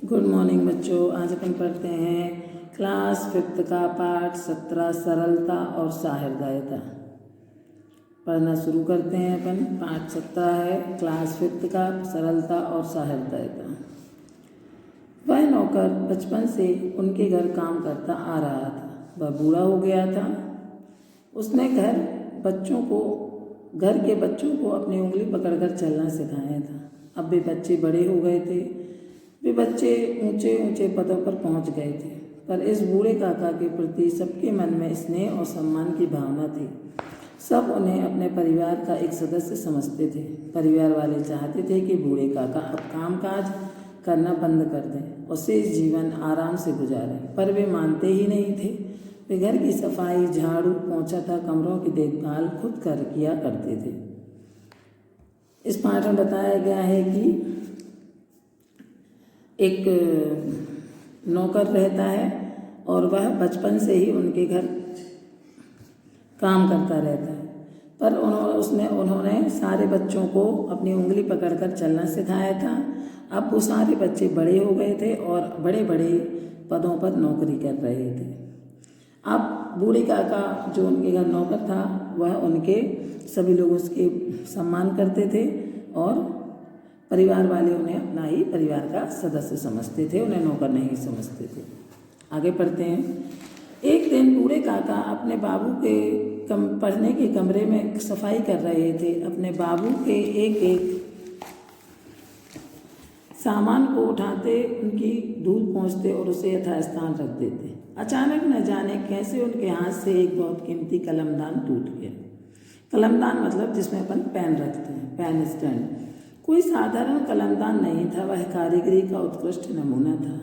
Good morning बच्चों। आज अपन पढ़ते हैं क्लास 5th का पाठ 17 सरलता और सहृदयता। पढ़ना शुरू करते हैं। अपन पाठ 17 है क्लास 5th का सरलता और सहृदयता। वह नौकर बचपन से उनके घर काम करता आ रहा था। वह बूढ़ा हो गया था। उसने घर के बच्चों को अपनी उंगली पकड़कर चलना सिखाया था। अब वे बच्चे बड़े हो गए थे। वे बच्चे ऊंचे ऊंचे पदों पर पहुंच गए थे, पर इस बूढ़े काका के प्रति सबके मन में स्नेह और सम्मान की भावना थी। सब उन्हें अपने परिवार का एक सदस्य समझते थे। परिवार वाले चाहते थे कि बूढ़े काका अब कामकाज करना बंद कर दें और शेष जीवन आराम से गुजारें, पर वे मानते ही नहीं थे। वे घर की सफाई, झाड़ू, पोंछा तथा कमरों की देखभाल खुद किया करते थे। इस पाठ में बताया गया है कि एक नौकर रहता है और वह बचपन से ही उनके घर काम करता रहता है, पर उन्होंने सारे बच्चों को अपनी उंगली पकड़कर चलना सिखाया था। अब वो सारे बच्चे बड़े हो गए थे और बड़े बड़े पदों पर नौकरी कर रहे थे। अब बूढ़े काका जो उनके घर नौकर था वह उनके सभी लोग उसके सम्मान करते थे और परिवार वाले उन्हें अपना ही परिवार का सदस्य समझते थे, उन्हें नौकर नहीं समझते थे। आगे पढ़ते हैं। एक दिन बूढ़े काका अपने बाबू के पढ़ने के कमरे में सफाई कर रहे थे। अपने बाबू के एक एक सामान को उठाते, उनकी धूल पोंछते और उसे यथास्थान रख देते। अचानक न जाने कैसे उनके हाथ से एक बहुत कीमती कलमदान टूट गया। कलमदान मतलब जिसमें अपन पेन रखते हैं, पेन स्टैंड। कोई साधारण कलमदान नहीं था, वह कारीगरी का उत्कृष्ट नमूना था।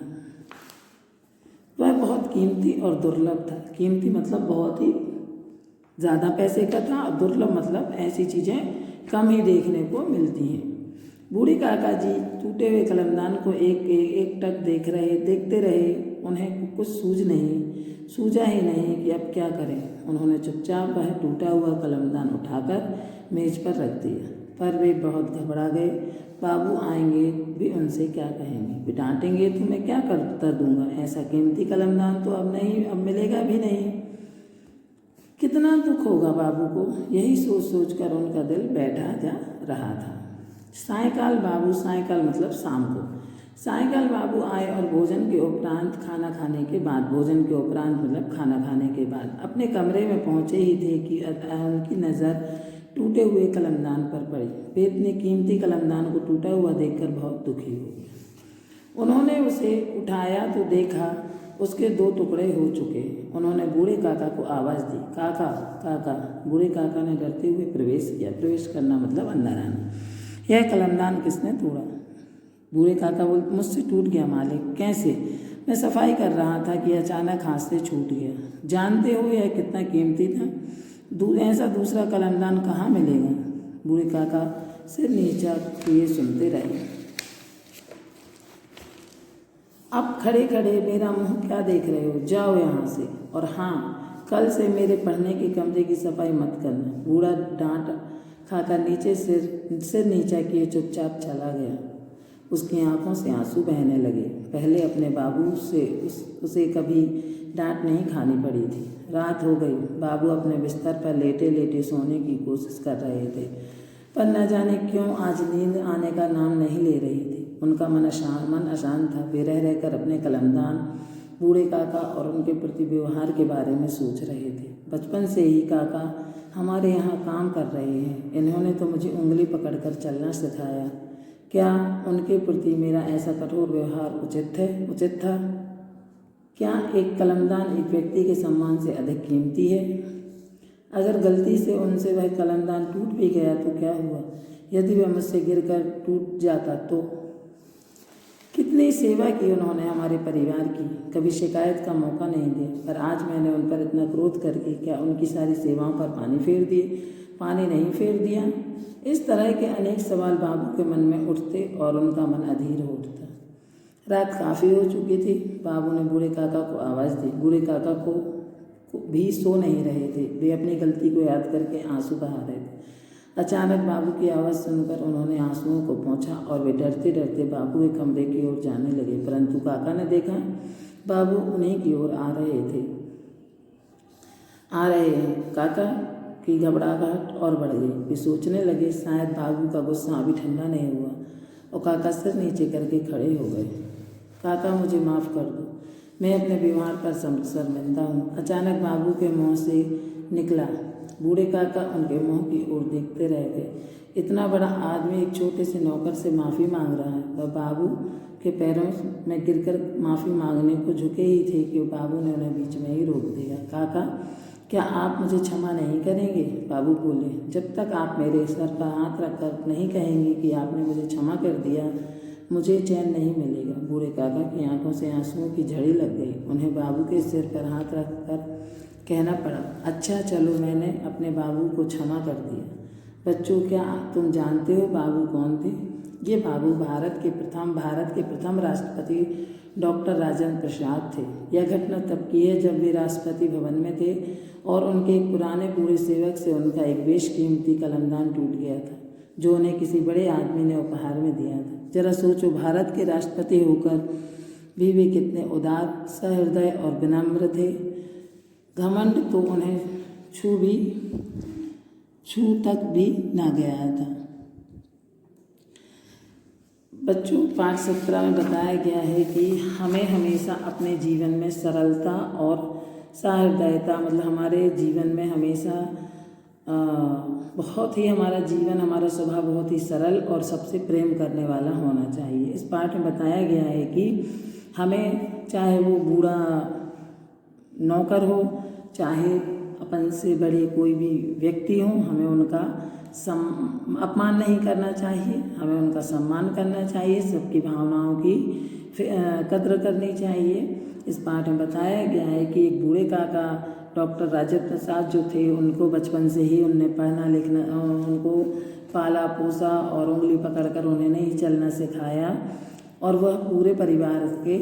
वह बहुत कीमती और दुर्लभ था। कीमती मतलब बहुत ही ज़्यादा पैसे का था और दुर्लभ मतलब ऐसी चीज़ें कम ही देखने को मिलती हैं। बूढ़े काका जी टूटे हुए कलमदान को एक टक देखते रहे। उन्हें कुछ सूझा ही नहीं कि अब क्या करें। उन्होंने चुपचाप वह टूटा हुआ कलमदान उठाकर मेज पर रख दिया, पर वे बहुत घबरा गए। बाबू आएंगे भी उनसे क्या कहेंगे, वे डांटेंगे तो मैं क्या कर दूंगा। ऐसा कीमती कलमदान तो अब मिलेगा भी नहीं। कितना दुख होगा बाबू को। यही सोच सोच कर उनका दिल बैठा जा रहा था। सायंकाल मतलब शाम को सायंकाल बाबू आए और भोजन के उपरांत खाना खाने के बाद अपने कमरे में पहुंचे ही थे कि उनकी नज़र टूटे हुए कलमदान पर पड़ी। वे इतने कीमती कलमदान को टूटा हुआ देखकर बहुत दुखी हो गए। उन्होंने उसे उठाया तो देखा उसके 2 टुकड़े हो चुके। उन्होंने बूढ़े काका को आवाज़ दी, काका काका। बूढ़े काका ने डरते हुए प्रवेश किया। प्रवेश करना मतलब अंदर आना। यह कलमदान किसने तोड़ा? बूढ़े काका बोले, मुझसे टूट गया मालिक। कैसे? मैं सफाई कर रहा था कि अचानक हाथ से छूट गया। जानते हो यह कितना कीमती था? ऐसा दूसरा कलमदान कहाँ मिलेगा? बूढ़े काका सिर नीचा किए सुनते रहे। अब खड़े खड़े मेरा मुंह क्या देख रहे हो? जाओ यहाँ से, और हाँ, कल से मेरे पढ़ने के कमरे की सफाई मत करना। बूढ़ा डांट खाकर सिर नीचा किए चुपचाप चला गया। उसकी आंखों से आंसू बहने लगे। पहले अपने बाबू से उसे कभी डांट नहीं खानी पड़ी थी। रात हो गई। बाबू अपने बिस्तर पर लेटे लेटे सोने की कोशिश कर रहे थे, पर न जाने क्यों आज नींद आने का नाम नहीं ले रही थी। उनका मन अशांत था। वे रह रहकर अपने कलमदान, बूढ़े काका और उनके प्रति व्यवहार के बारे में सोच रहे थे। बचपन से ही काका हमारे यहाँ काम कर रहे हैं। इन्होंने तो मुझे उंगली पकड़कर चलना सिखाया। क्या उनके प्रति मेरा ऐसा कठोर व्यवहार उचित था? क्या एक कलमदान एक व्यक्ति के सम्मान से अधिक कीमती है? अगर गलती से उनसे वह कलमदान टूट भी गया तो क्या हुआ? यदि वह मुझसे गिरकर टूट जाता तो? कितनी सेवा की उन्होंने हमारे परिवार की, कभी शिकायत का मौका नहीं दिया, पर आज मैंने उन पर इतना क्रोध करके क्या उनकी सारी सेवाओं पर पानी नहीं फेर दिया? इस तरह के अनेक सवाल बाबू के मन में उठते और उनका मन अधीर हो उठता। रात काफ़ी हो चुकी थी। बाबू ने बूढ़े काका को आवाज़ दी। बूढ़े काका को भी सो नहीं रहे थे। वे अपनी गलती को याद करके आंसू बहा रहे थे। अचानक बाबू की आवाज़ सुनकर उन्होंने आंसुओं को पोंछा और वे डरते डरते बाबू के कमरे की ओर जाने लगे, परंतु नंदू काका ने देखा बाबू उन्हीं की ओर आ रहे हैं। काका की घबराहट और बढ़ गई। वे सोचने लगे शायद बाबू का गुस्सा अभी ठंडा नहीं हुआ, और काका सिर नीचे करके खड़े हो गए। काका मुझे माफ़ कर दो, मैं अपने व्यवहार पर शर्मिंदा हूँ। अचानक बाबू के मुँह से निकला। बूढ़े काका उनके मुँह की ओर देखते रह गए। इतना बड़ा आदमी एक छोटे से नौकर से माफ़ी मांग रहा है। वह बाबू के पैरों में गिरकर माफ़ी मांगने को झुके ही थे कि बाबू ने उन्हें बीच में ही रोक दिया। काका, क्या आप मुझे क्षमा नहीं करेंगे? बाबू बोले, जब तक आप मेरे सर पर हाथ रखकर नहीं कहेंगे कि आपने मुझे क्षमा कर दिया, मुझे चैन नहीं मिलेगा। बूढ़े काका की आंखों से आंसुओं की झड़ी लग गई। उन्हें बाबू के सिर पर हाथ रखकर कहना पड़ा, अच्छा चलो, मैंने अपने बाबू को क्षमा कर दिया। बच्चों, क्या तुम जानते हो बाबू कौन थे? ये बाबू भारत के प्रथम राष्ट्रपति डॉक्टर राजेंद्र प्रसाद थे। यह घटना तब की है जब वे राष्ट्रपति भवन में थे और उनके एक पुराने पूरे सेवक से उनका एक बेशकीमती कलमदान टूट गया था, जो उन्हें किसी बड़े आदमी ने उपहार में दिया था। जरा सोचो, भारत के राष्ट्रपति होकर भी वे कितने उदार, सहृदय और विनम्र थे। घमंड तो उन्हें छू तक भी ना गया था। बच्चों, पाठ 17 में बताया गया है कि हमें हमेशा अपने जीवन में सरलता और सहृदयता, मतलब हमारे जीवन में हमेशा हमारा स्वभाव बहुत ही सरल और सबसे प्रेम करने वाला होना चाहिए। इस पाठ में बताया गया है कि हमें, चाहे वो बूढ़ा नौकर हो, चाहे अपन से बड़े कोई भी व्यक्ति हो, हमें उनका अपमान नहीं करना चाहिए, हमें उनका सम्मान करना चाहिए, सबकी भावनाओं की कद्र करनी चाहिए। इस पाठ में बताया गया है कि एक बूढ़े काका डॉक्टर राजेंद्र प्रसाद जो थे, उनको बचपन से ही उनने पढ़ना लिखना, उनको पाला पोसा और उंगली पकड़कर उन्हें नहीं चलना सिखाया, और वह पूरे परिवार के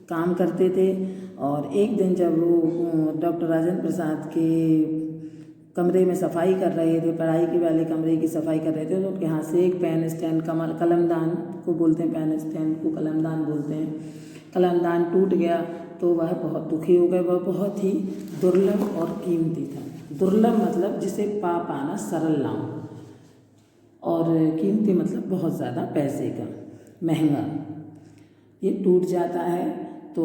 काम करते थे। और एक दिन जब वो डॉक्टर राजेंद्र प्रसाद के कमरे में सफाई कर रहे थे, पढ़ाई के वाले कमरे की सफाई कर रहे थे, तो उनके हाथ से एक पेन स्टैंड, कलमदान को बोलते हैं, पेन स्टैंड को कलमदान बोलते हैं, कलमदान टूट गया। तो वह बहुत दुखी हो गए। वह बहुत ही दुर्लभ और कीमती था। दुर्लभ मतलब जिसे पाना सरल ना हो, और कीमती मतलब बहुत ज़्यादा पैसे का, महंगा। ये टूट जाता है तो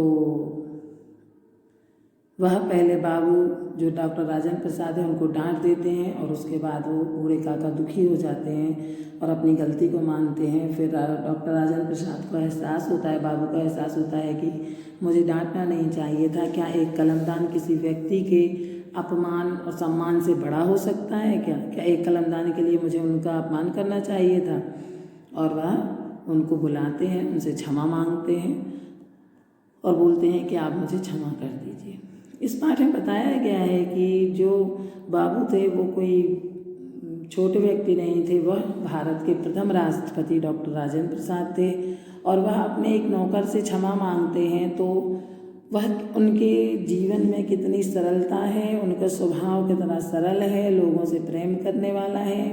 वह पहले बाबू जो डॉक्टर राजेंद्र प्रसाद है उनको डांट देते हैं, और उसके बाद वो बूढ़े काका दुखी हो जाते हैं और अपनी गलती को मानते हैं। फिर डॉक्टर राजेंद्र प्रसाद को एहसास होता है, बाबू को एहसास होता है कि मुझे डांटना नहीं चाहिए था। क्या एक कलमदान किसी व्यक्ति के अपमान और सम्मान से बड़ा हो सकता है? क्या एक कलमदान के लिए मुझे उनका अपमान करना चाहिए था? और वह उनको बुलाते हैं, उनसे क्षमा मांगते हैं और बोलते हैं कि आप मुझे क्षमा कर दीजिए। इस पाठ में बताया गया है कि जो बाबू थे वो कोई छोटे व्यक्ति नहीं थे, वह भारत के प्रथम राष्ट्रपति डॉक्टर राजेंद्र प्रसाद थे, और वह अपने एक नौकर से क्षमा मांगते हैं। तो वह उनके जीवन में कितनी सरलता है, उनका स्वभाव कितना सरल है, लोगों से प्रेम करने वाला है।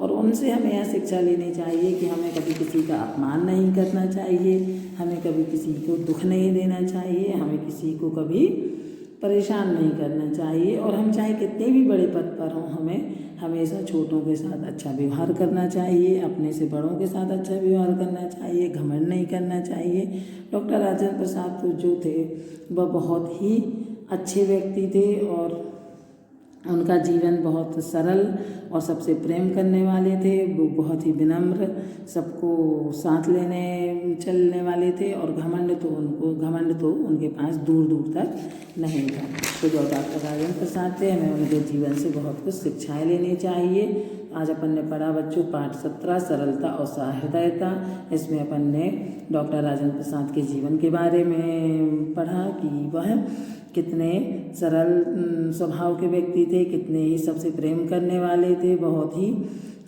और उनसे हमें यह शिक्षा लेनी चाहिए कि हमें कभी किसी का अपमान नहीं करना चाहिए, हमें कभी किसी को दुख नहीं देना चाहिए, हमें किसी को कभी परेशान नहीं करना चाहिए। और हम चाहे कितने भी बड़े पद पर हों, हमें हमेशा छोटों के साथ अच्छा व्यवहार करना चाहिए, अपने से बड़ों के साथ अच्छा व्यवहार करना चाहिए, घमंड नहीं करना चाहिए। डॉक्टर राजेंद्र प्रसाद जो थे वह बहुत ही अच्छे व्यक्ति थे, और उनका जीवन बहुत सरल और सबसे प्रेम करने वाले थे। वो बहुत ही विनम्र, सबको साथ लेने चलने वाले थे, और घमंड तो उनके पास दूर दूर तक नहीं था। तो जो डॉक्टर राजेंद्र प्रसाद थे, हमें उनके जीवन से बहुत कुछ शिक्षाएं लेनी चाहिए। आज अपन ने पढ़ा बच्चों पाठ 17 सरलता और सहृदयता। इसमें अपन ने डॉक्टर राजेंद्र प्रसाद के जीवन के बारे में पढ़ा कि वह कितने सरल स्वभाव के व्यक्ति थे, कितने ही सबसे प्रेम करने वाले थे, बहुत ही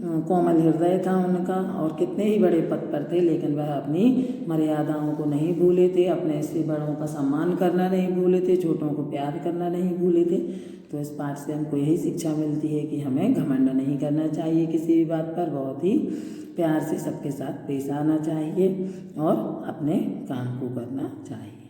कोमल हृदय था उनका और कितने ही बड़े पद पर थे, लेकिन वह अपनी मर्यादाओं को नहीं भूले थे, अपने से बड़ों का सम्मान करना नहीं भूले थे, छोटों को प्यार करना नहीं भूले थे। तो इस पाठ से हमको यही शिक्षा मिलती है कि हमें घमंड नहीं करना चाहिए किसी भी बात पर, बहुत ही प्यार से सबके साथ पेश आना चाहिए और अपने काम को करना चाहिए।